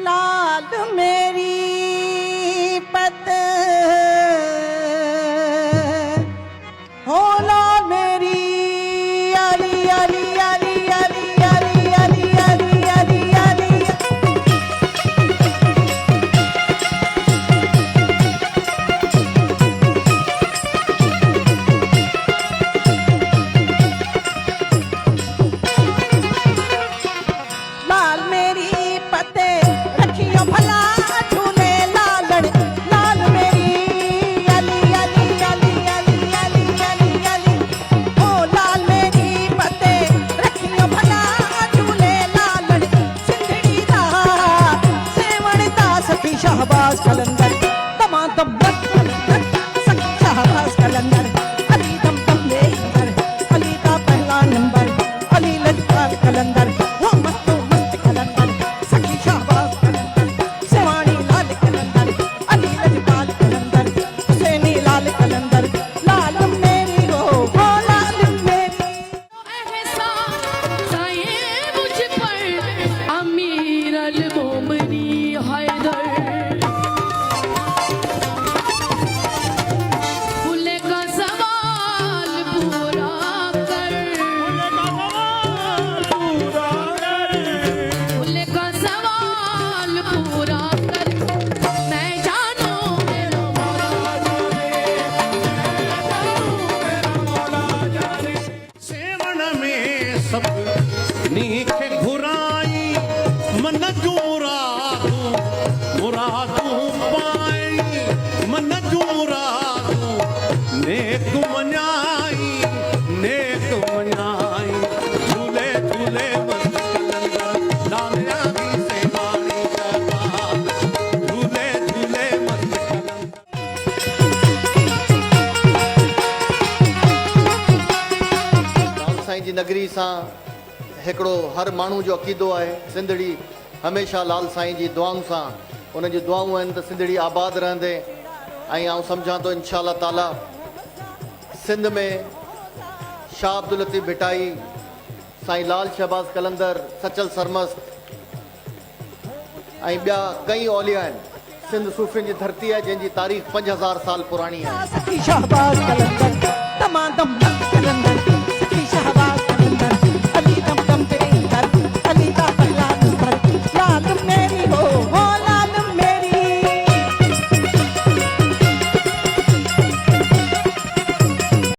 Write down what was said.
लाल मेरी पत हो लाल मेरी अली अली अली अली अली अली अली अली अली लाल मेरी पते रखियो भला झूले लालड़ लाल मेरी अली अली अली अली अली अली अली ओ लाल मेरी पते रखियो भला झूले लालड़ सिंधड़ी दा सेवण दा सखी शहबाज कलंदर तमाम सखी शहबाज कलंदर अली दम दम लेकर अली का पहला नंबर अली लजपाल कलंदर वो मस्तो मस्त कलंदर सखी शहबाज कलंदर सेवानी लाल कलंदर अली लजपाल कलंदर हुसैनी लाल कलंदर लाल मेरी हो लाल मेरी एहसान साये मुझ पर अमीर अल मोमनी हैदर फूले का सवाल पूरा कर फूले का सवाल पूरा कर मैं जानू मेरा सेवण में सब नीखे घुराई मन जू मुरादू पाई मन जू मुरादू नेक मनाई झूले झूले मस्त कलंदर लालिया की सेवानी जमाल झूले झूले मस्त कलंदर राम साईं जी नगरी सां हिकिड़ो हर माण्हू जो अक़ीदो आहे सिंधड़ी हमेशह लाल साईं जी दुआउनि सां उन जी दुआऊं आहिनि त सिंधड़ी आबाद रहंदे ऐं आउं सम्झां थो इंशा अल्लाह ताला सिंध में शाह अब्दुल लतीफ़ भिटाई साईं लाल शहबाज कलंदर सचल सरमस्त ऐं ॿिया कई औलिया आहिनि सिंध सूफ़ियुनि जी धरती आहे जंहिंजी तारीख़ 5000 साल पुराणी आहे सखी शहबाज कलंदर तमाम